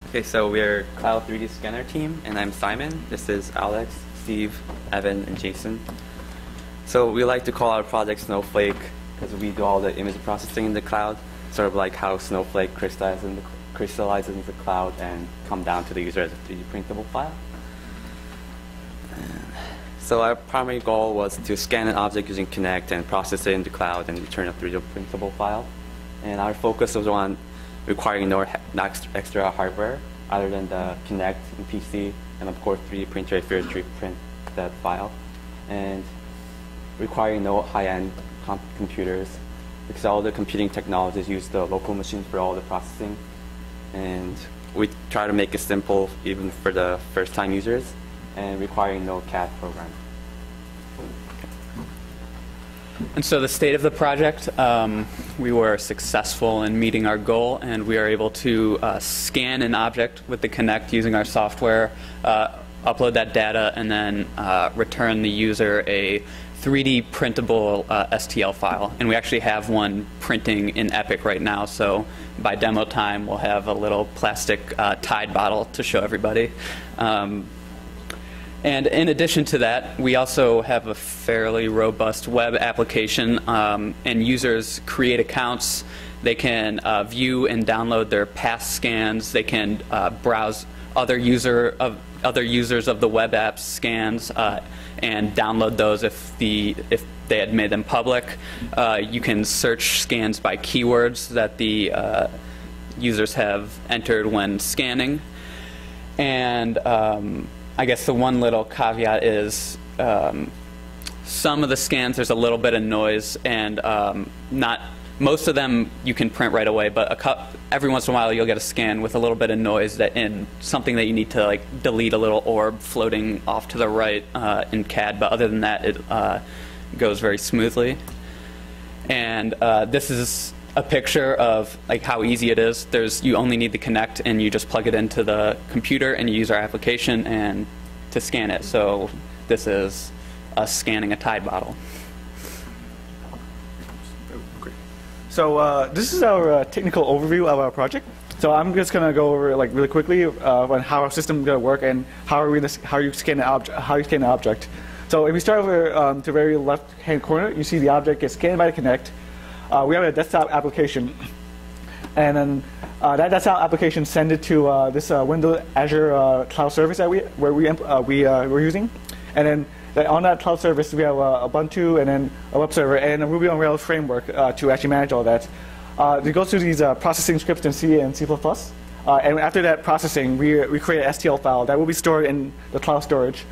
Okay, so we're Cloud 3D Scanner team, and I'm Simon. This is Alex, Steve, Evan, and Jason. So we like to call our project Snowflake because we do all the image processing in the cloud, sort of like how Snowflake crystallizes in the cloud and come down to the user as a 3D printable file. So our primary goal was to scan an object using Connect and process it in the cloud and return a 3D printable file. And our focus was on requiring no extra hardware other than the Connect and PC, and of course 3D printer if you're to print that file, and requiring no high-end computers because all the computing technologies use the local machines for all the processing, and we try to make it simple even for the first-time users, and requiring no CAD program. And so the state of the project, we were successful in meeting our goal, and we are able to scan an object with the Connect using our software, upload that data, and then return the user a 3D printable STL file. And we actually have one printing in Epic right now, so by demo time we'll have a little plastic Tide bottle to show everybody. And in addition to that, we also have a fairly robust web application, and users create accounts. They can view and download their past scans. They can browse other users of the web app's scans and download those if they had made them public. You can search scans by keywords that the users have entered when scanning. And I guess the one little caveat is some of the scans there's a little bit of noise, and most of them you can print right away, but every once in a while you'll get a scan with a little bit of noise and something that you need to like delete a little orb floating off to the right in CAD, but other than that it goes very smoothly. And this is a picture of like how easy it is. You only need the Connect, and you just plug it into the computer, and you use our application and to scan it. So this is us scanning a Tide bottle. So this is our technical overview of our project. So I'm just going to go over like really quickly on how our system is going to work and how you scan an object. So if we start over to the very left-hand corner, you see the object gets scanned by the Connect. We have a desktop application, and then that desktop application sends it to this Windows Azure cloud service that we're using, and then on that cloud service we have Ubuntu and then a web server and a Ruby on Rails framework to actually manage all that. It goes through these processing scripts in C and C++, and after that processing, we create an STL file that will be stored in the cloud storage.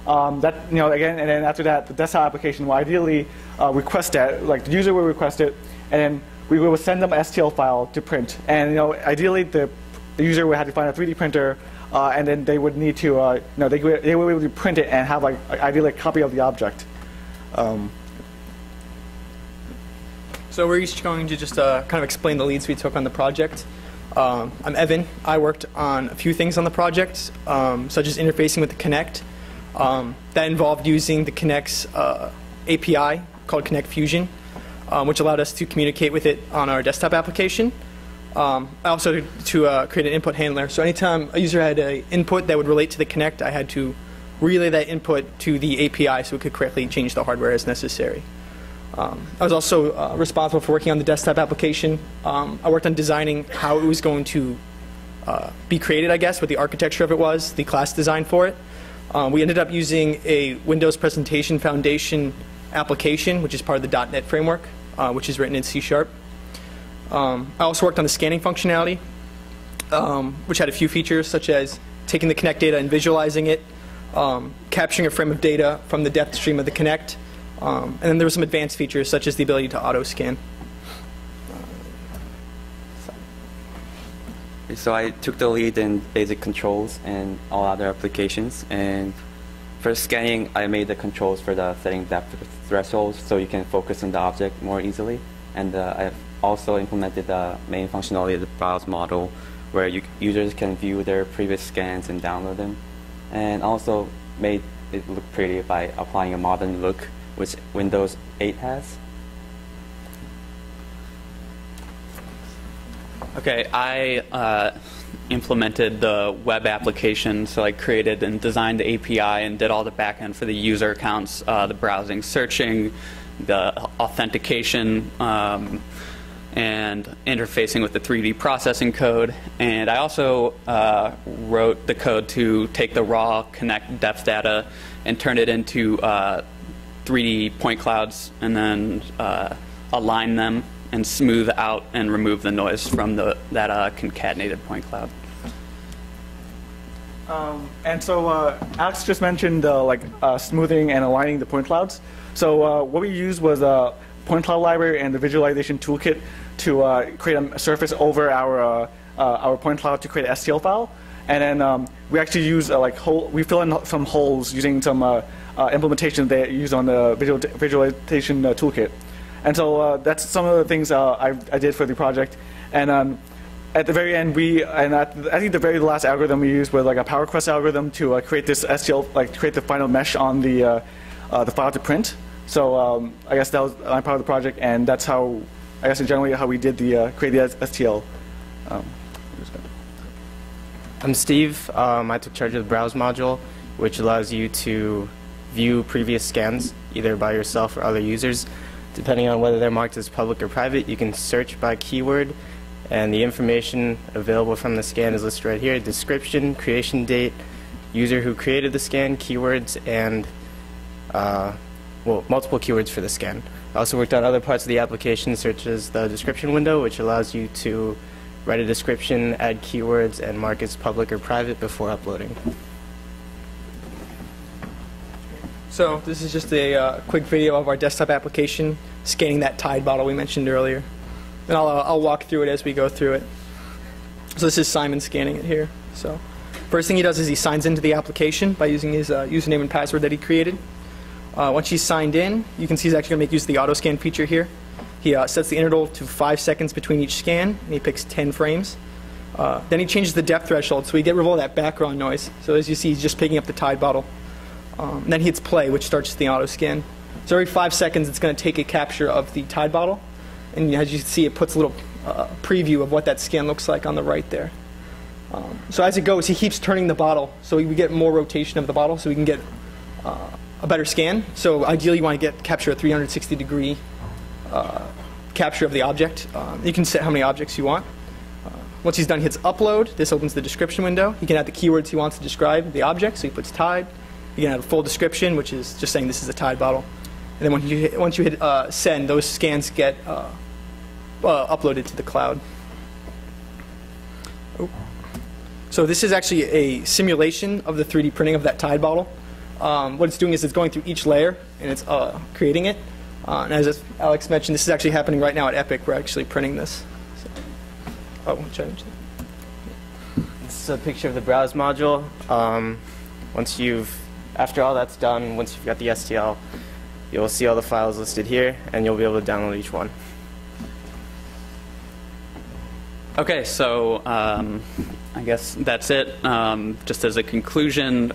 Again, and then after that, the desktop application will ideally request that, like the user will request it, and then we will send them an STL file to print. And ideally, the user would have to find a 3D printer, and then they would need to, they will be able to print it and have like ideally a copy of the object. So we're each going to just kind of explain the leads we took on the project. I'm Evan. I worked on a few things on the project, such as interfacing with the Connect. That involved using the Connect's API called Connect Fusion, which allowed us to communicate with it on our desktop application. Also to create an input handler. So anytime a user had an input that would relate to the Connect, I had to relay that input to the API so it could correctly change the hardware as necessary. I was also responsible for working on the desktop application. I worked on designing how it was going to be created, I guess, what the architecture of it was, the class design for it. We ended up using a Windows Presentation Foundation application, which is part of the .NET framework, which is written in C#. I also worked on the scanning functionality, which had a few features, such as taking the Connect data and visualizing it, capturing a frame of data from the depth stream of the Connect, and then there were some advanced features, such as the ability to auto-scan. So I took the lead in basic controls and all other applications. And for scanning, I made the controls for the setting depth thresholds so you can focus on the object more easily. And I've also implemented the main functionality of the browse model where users can view their previous scans and download them. And also made it look pretty by applying a modern look, which Windows 8 has. Okay, I implemented the web application, so I created and designed the API and did all the backend for the user accounts, the browsing, searching, the authentication, and interfacing with the 3D processing code. And I also wrote the code to take the raw Connect depth data and turn it into 3D point clouds, and then align them and smooth out and remove the noise from that concatenated point cloud. And so Alex just mentioned smoothing and aligning the point clouds. So what we used was a point cloud library and the visualization toolkit to create a surface over our point cloud to create an STL file. And then we actually use we fill in some holes using some implementation they use on the visualization toolkit. And so that's some of the things I did for the project. And at the very end, I think the very last algorithm we used was like a power request algorithm to create this STL, create the final mesh on the file to print. So I guess that was my part of the project, and that's how, I guess, in generally how we did create the STL. I'm Steve. I took charge of the browse module, which allows you to view previous scans, either by yourself or other users. Depending on whether they're marked as public or private, you can search by keyword, and the information available from the scan is listed right here: description, creation date, user who created the scan, keywords, and multiple keywords for the scan. I also worked on other parts of the application, such as the description window, which allows you to write a description, add keywords, and mark as public or private before uploading. So this is just a quick video of our desktop application scanning that Tide bottle we mentioned earlier. And I'll walk through it as we go through it. So this is Simon scanning it here. So first thing he does is he signs into the application by using his username and password that he created. Once he's signed in, you can see he's actually going to make use of the auto scan feature here. He sets the interval to 5 seconds between each scan, and he picks 10 frames. Then he changes the depth threshold, so we get rid of all that background noise. So as you see, he's just picking up the Tide bottle. Then he hits play, which starts the auto scan. So every 5 seconds, it's going to take a capture of the Tide bottle. And as you can see, it puts a little preview of what that scan looks like on the right there. So as it goes, he keeps turning the bottle, so we get more rotation of the bottle, so we can get a better scan. So ideally, you want to capture a 360-degree capture of the object. You can set how many objects you want. Once he's done, he hits upload. This opens the description window. He can add the keywords he wants to describe the object, so he puts Tide. You can add a full description, which is just saying this is a Tide bottle. And then once you hit send, those scans get uploaded to the cloud. Oh. So this is actually a simulation of the 3D printing of that Tide bottle. What it's doing is it's going through each layer and it's creating it. And as Alex mentioned, this is actually happening right now at Epic. We're actually printing this. So, this is a picture of the browse module. After all that's done, once you've got the STL, you'll see all the files listed here, and you'll be able to download each one. Okay, so I guess that's it. Just as a conclusion,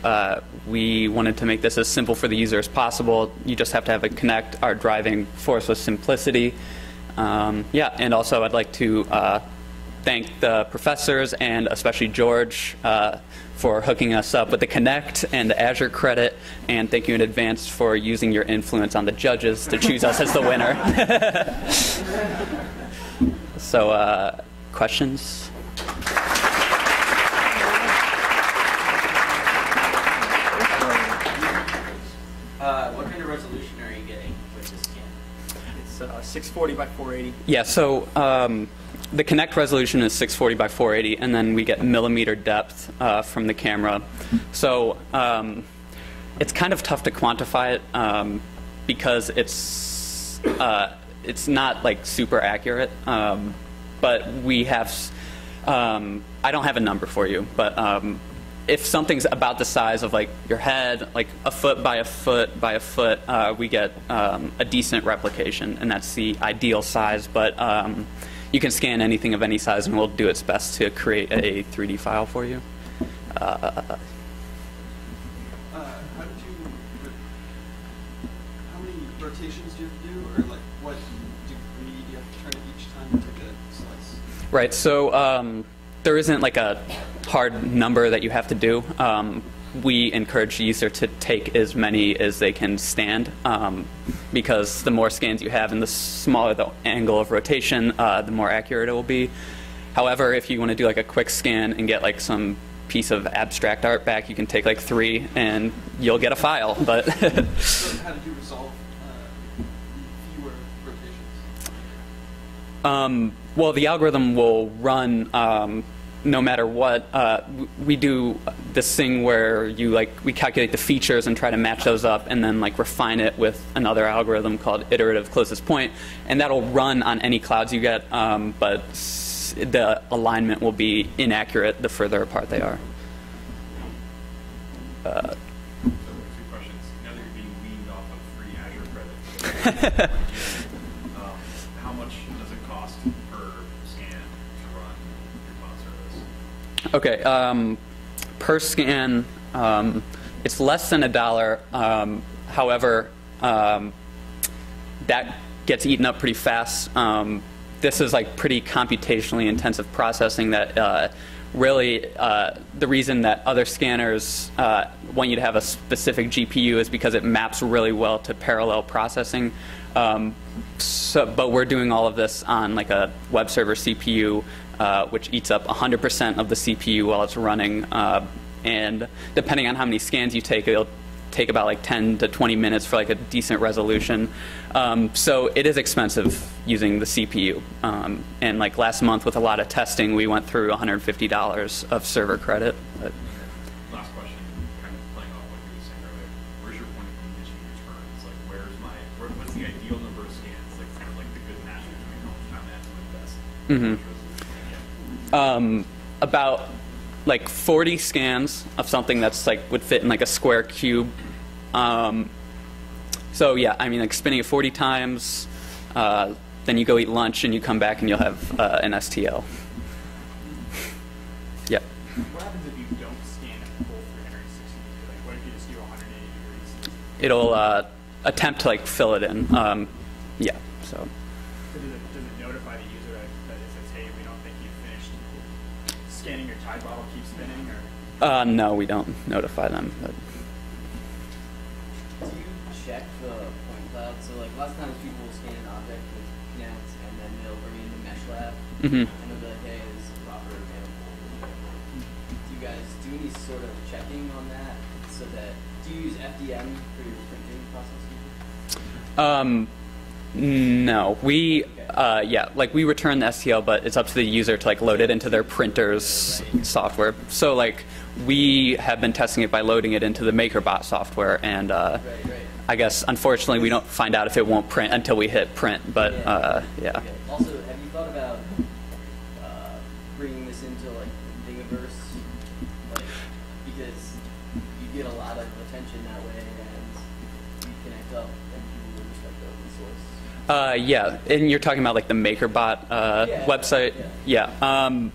we wanted to make this as simple for the user as possible. You just have to have a Connect. Our driving force was simplicity. And also I'd like to thank the professors and especially George for hooking us up with the Connect and the Azure credit, and thank you in advance for using your influence on the judges to choose us as the winner. So, questions? What kind of resolution are you getting with this scan? It's 640 by 480. Yeah, so the Connect resolution is 640 by 480, and then we get millimeter depth from the camera. So it's kind of tough to quantify it because it's not like super accurate. But we have, I don't have a number for you, but if something's about the size of like your head, like a foot by a foot by a foot, we get a decent replication, and that's the ideal size. But you can scan anything of any size, and we'll do its best to create a 3D file for you. How many rotations do you have to do, or like what degree do you have to turn it each time you take a slice? Right. So there isn't like a hard number that you have to do. We encourage the user to take as many as they can stand, because the more scans you have and the smaller the angle of rotation, the more accurate it will be. However, if you want to do like a quick scan and get like some piece of abstract art back, you can take like 3 and you'll get a file. But So how did you resolve fewer rotations? well, the algorithm will run no matter what. We do this thing where we calculate the features and try to match those up, and then like refine it with another algorithm called iterative closest point, and that'll run on any clouds you get. But the alignment will be inaccurate the further apart they are. So, 2 questions. Now that you're being weaned off of free Azure credit, how much does it cost per scan to run your cloud service? Okay, per scan, it's less than $1. However, that gets eaten up pretty fast. This is like pretty computationally intensive processing that really the reason that other scanners want you to have a specific GPU is because it maps really well to parallel processing. But we're doing all of this on like a web server CPU, which eats up 100% of the CPU while it's running. And depending on how many scans you take, it'll take about like 10 to 20 minutes for like a decent resolution. So it is expensive using the CPU. And like last month with a lot of testing, we went through $150 of server credit. But Last question, kind of playing off what you were saying earlier. Where's your point of diminishing returns? Like, what's the ideal number of scans? Like, kind of like the good match between how much time I have to invest. About like 40 scans of something that's like would fit in like a square cube. So yeah, I mean like spinning it 40 times, then you go eat lunch and you come back and you'll have an STL. Yeah. What happens if you don't scan a full 360 degree? Like what if you just do 180 degrees? It'll attempt to like fill it in. Yeah. So. So does it notify the user that it says, hey, we don't think you've finished scanning your Tide bottle, keep spinning? Or? No, we don't notify them. But. Do you check the point cloud? So like lots of times people will scan an object with Connect and then they'll bring it into Mesh Lab and they'll be like, hey, this is a proper example. Do you guys do any sort of checking on that so that, do you use FDM for your printing process? No, we like we return the STL, but it's up to the user to like load it into their printer's software. So like we have been testing it by loading it into the MakerBot software, and I guess unfortunately we don't find out if it won't print until we hit print. But yeah. Okay. Also, have you thought about bringing this into like Thingiverse, like because you get a lot of attention that way, and you connect up, and people will respect the open source. Yeah, and you're talking about like the MakerBot website. Yeah.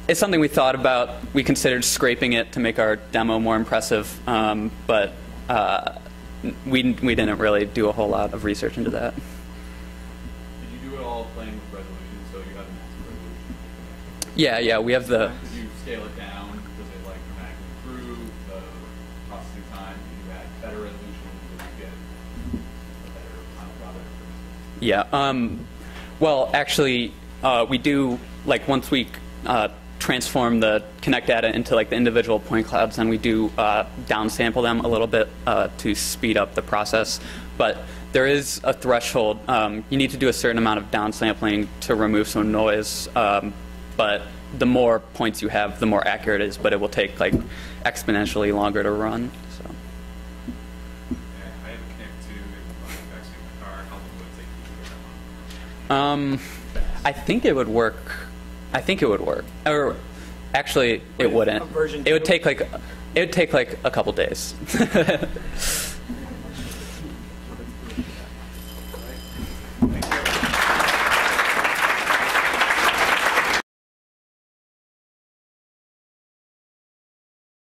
It's something we thought about. We considered scraping it to make our demo more impressive, but we didn't really do a whole lot of research into that. Did you do it all playing with resolution, so you have a massive resolution? Yeah, we have the. Did you scale it down? Does it like dramatically improve the processing time? Did you add better resolution? Did you get a better final product? Yeah. Well, actually, we do like once we transform the Connect data into like the individual point clouds, and we do downsample them a little bit to speed up the process. But there is a threshold. You need to do a certain amount of downsampling to remove some noise. But the more points you have, the more accurate it is. But it will take like exponentially longer to run. So. I have a Connect 2 and I'm fixing my car. How long would it take you to get that on? I think it would work. Or actually, it wouldn't. It would take like a couple days.